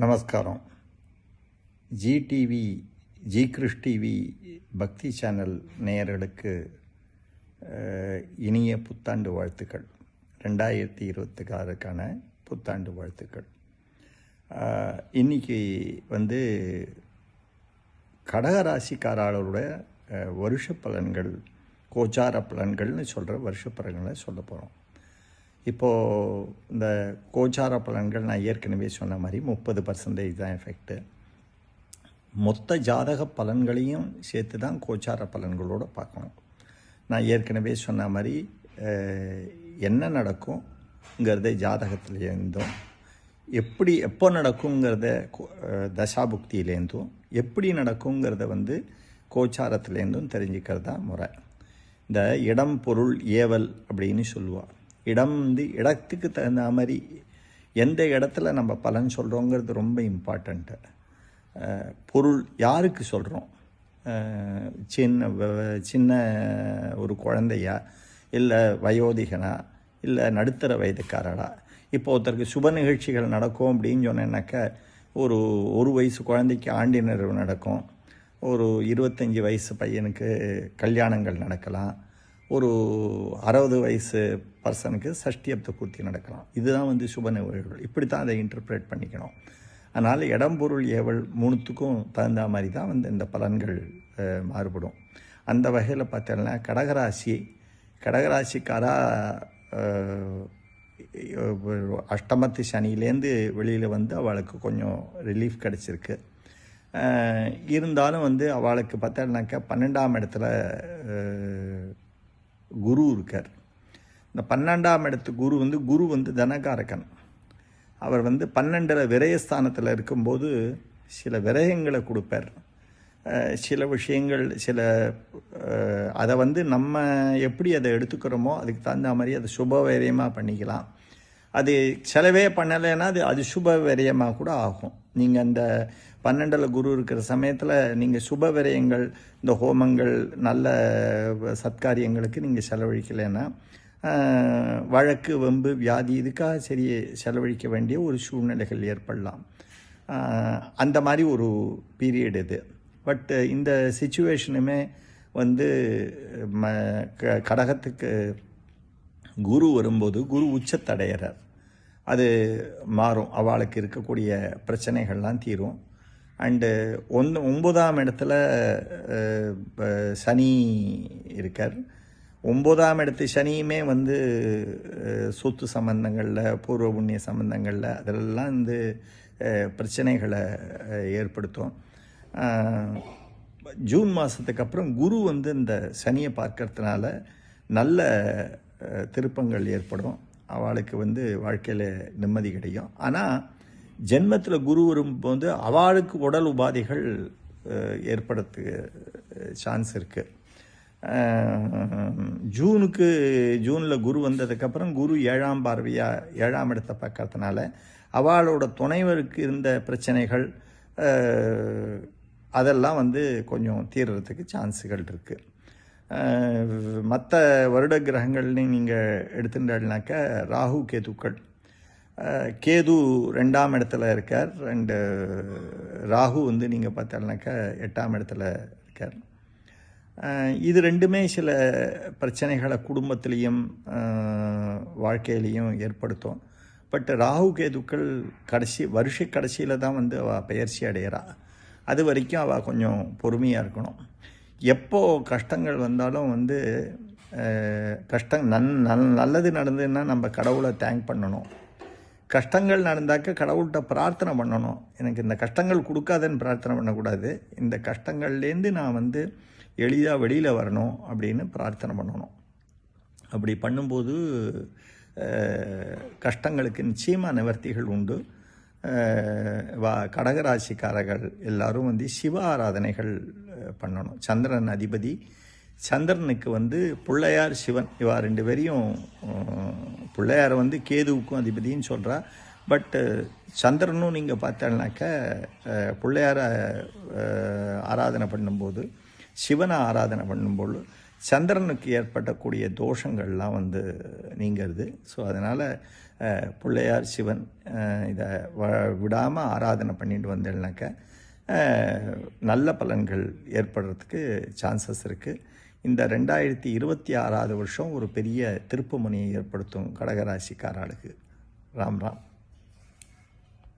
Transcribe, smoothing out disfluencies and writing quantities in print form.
நமஸ்காரம். GTV Krish TV பக்தி channel நேயர்களுக்கு இனிய புத்தாண்டு வாழ்த்துக்கள். 2026க்கான புத்தாண்டு வாழ்த்துக்கள். இன்றைக்கி கடகராசிக்காரர்களோட வருஷ பலன்கள், கோச்சார பலன்கள்னு சொல்கிற வருஷ பலன்களை சொல்ல போகிறோம். இப்போது இந்த கோச்சார பலன்கள் நான் ஏற்கனவே சொன்ன மாதிரி 30% தான் எஃபெக்ட்டு. மொத்த ஜாதக பலன்களையும் சேர்த்து தான் கோச்சார பலன்களோடு பார்க்கணும். நான் ஏற்கனவே சொன்ன மாதிரி என்ன நடக்குங்கிறத ஜாதகத்துலேருந்தும், எப்போ நடக்குங்கிறத தசாபுக்தியிலேருந்தும், எப்படி நடக்குங்கிறத கோச்சாரத்துலேருந்தும் தெரிஞ்சுக்கிறது தான் முறை. இந்த இடம் பொருள் ஏவல் அப்படின்னு சொல்லுவாள். இடம் இடத்துக்கு தகுந்த மாதிரி எந்த இடத்துல நம்ம பலன் சொல்கிறோங்கிறது ரொம்ப இம்பார்ட்டண்ட்டு. பொருள் யாருக்கு சொல்கிறோம், சின்ன ஒரு குழந்தையா, இல்லை வயோதிகனா, இல்லை நடுத்தர வயதுக்காரடா. இப்போ ஒருத்தருக்கு சுப நிகழ்ச்சிகள் நடக்கும் அப்படின்னு சொன்னேன்னாக்கா, ஒரு வயசு குழந்தைக்கு ஆண்டி நிறைவு நடக்கும், ஒரு 25 வயசு பையனுக்கு கல்யாணங்கள் நடக்கலாம், ஒரு 60 வயசு பர்சனுக்கு சஷ்டியப்த பூர்த்தி நடக்கலாம். இதுதான் சுப நிகழ்வுகள். இப்படி தான் அதை இன்டர்பிரேட் பண்ணிக்கணும். அதனால் இடம் பொருள் ஏவல் மூணுத்துக்கும் தகுந்த மாதிரி தான் இந்த பலன்கள் மாறுபடும். அந்த வகையில் பார்த்தோம்னா கடகராசிக்காரா அஷ்டமத்து சனியிலேருந்து வெளியில் அவளுக்கு கொஞ்சம் ரிலீஃப் கிடச்சிருக்கு. இருந்தாலும் அவளுக்கு பார்த்தோம்னாக்கா 12ஆம் இடத்துல குரு இருக்கார். இந்த 12ஆம் இடத்து குரு தனகாரகன். அவர் 12 விரயஸ்தானத்தில் இருக்கும்போது சில விரயங்களை கொடுப்பார். சில விஷயங்கள் அதை நம்ம எப்படி அதை எடுத்துக்கிறோமோ அதுக்கு தகுந்த மாதிரி அதை சுப விரயமாக பண்ணிக்கலாம். அது செலவே பண்ணலைன்னா அது சுப விரயமாக கூட ஆகும். நீங்கள் அந்த 12 குரு இருக்கிற சமயத்தில் நீங்கள் சுப விரயங்கள், இந்த ஹோமங்கள், நல்ல சத்காரியங்களுக்கு நீங்கள் செலவழிக்கலைன்னா வழக்கு, வம்பு, வியாதி இதுக்காக செலவழிக்க வேண்டிய ஒரு சூழ்நிலைகள் ஏற்படலாம். அந்த மாதிரி ஒரு பீரியட் இது. பட் இந்த சிச்சுவேஷனுமே கடகத்துக்கு குரு வரும்போது குரு உச்சத்தடைகிறார். அது மாறும், அவளுக்கு இருக்கக்கூடிய பிரச்சனைகள்லாம் தீரும். அண்டு 9ஆம் இடத்துல சனி இருக்கார். 9ஆம் இடத்து சனியுமே சொத்து சம்பந்தங்களில், பூர்வ புண்ணிய சம்பந்தங்களில் அதெல்லாம் பிரச்சனைகளை ஏற்படுத்தும். ஜூன் மாதத்துக்கு அப்புறம் குரு இந்த சனியை பார்க்கறதுனால நல்ல திருப்பங்கள் ஏற்படும். அவளுக்கு வாழ்க்கையில் நிம்மதி கிடைக்கும். ஆனால் ஜென்மத்தில் குரு வரும்போது அவளுக்கு உடல் உபாதைகள் ஏற்படுறதுக்கு சான்ஸ் இருக்குது. ஜூனில் குரு வந்ததுக்கப்புறம் குரு 7ஆம் பார்வையாக 7ஆம் இடத்தை பார்க்கறதுனால அவளோட துணைவருக்கு இருந்த பிரச்சனைகள் அதெல்லாம் கொஞ்சம் தீர்றதுக்கு சான்ஸுகள் இருக்குது. மற்ற வருட கிரகங்கள்னு நீங்கள் எடுத்துட்டாள்னாக்கா ராகு கேதுக்கள். கேது 2ஆம் இடத்துல இருக்கார். அண்டு ராகு நீங்கள் பார்த்தாள்னாக்கா 8ஆம் இடத்துல இருக்கார். இது ரெண்டுமே சில பிரச்சனைகளை குடும்பத்திலையும் வாழ்க்கையிலையும் ஏற்படுத்தும். பட் ராகு கேதுக்கள் வருஷ கடைசியில் தான் அவள் பெயர்ச்சி அடைகிறா. அது வரைக்கும் அவள் கொஞ்சம் பொறுமையாக இருக்கணும். எப்போ கஷ்டங்கள் வந்தாலும் கஷ்டம் நல்லது நடந்ததுன்னா நம்ம கடவுளை தேங்க் பண்ணணும். கஷ்டங்கள் நடந்தாக்க கடவுள்கிட்ட பிரார்த்தனை பண்ணணும். எனக்கு இந்த கஷ்டங்கள் கொடுக்காதன்னு பிரார்த்தனை பண்ணக்கூடாது. இந்த கஷ்டங்கள்லேருந்து நான் எளிதாக வெளியில் வரணும் அப்படின்னு பிரார்த்தனை பண்ணணும். அப்படி பண்ணும்போது கஷ்டங்களுக்கு நிச்சயமாக நிவர்த்திகள் உண்டு. கடகராசிக்காரர்கள் எல்லாரும் சிவ ஆராதனைகள் பண்ணணும். சந்திரன் அதிபதி. சந்திரனுக்கு பிள்ளையார், சிவன் இவா 2 பேரையும், பிள்ளையாரை கேதுவுக்கும் அதிபதின்னு சொல்கிறா. பட்டு சந்திரனும் நீங்கள் பார்த்தோம்னாக்க பிள்ளையாரை ஆராதனை பண்ணும்போது, சிவனை ஆராதனை பண்ணும்போது சந்திரனுக்கு ஏற்பட்டக்கூடிய தோஷங்கள்லாம் நீங்கிறது. ஸோ அதனால் பிள்ளையார் சிவன் இதை விடாமல் ஆராதனை பண்ணிட்டு வந்தேன்னாக்க நல்ல பலன்கள் ஏற்படுறதுக்கு சான்சஸ் இருக்குது. இந்த 2026 வருஷம் ஒரு பெரிய திருப்பு முனையை ஏற்படுத்தும் கடகராசிக்காரர்களுக்கு. ராம் ராம்.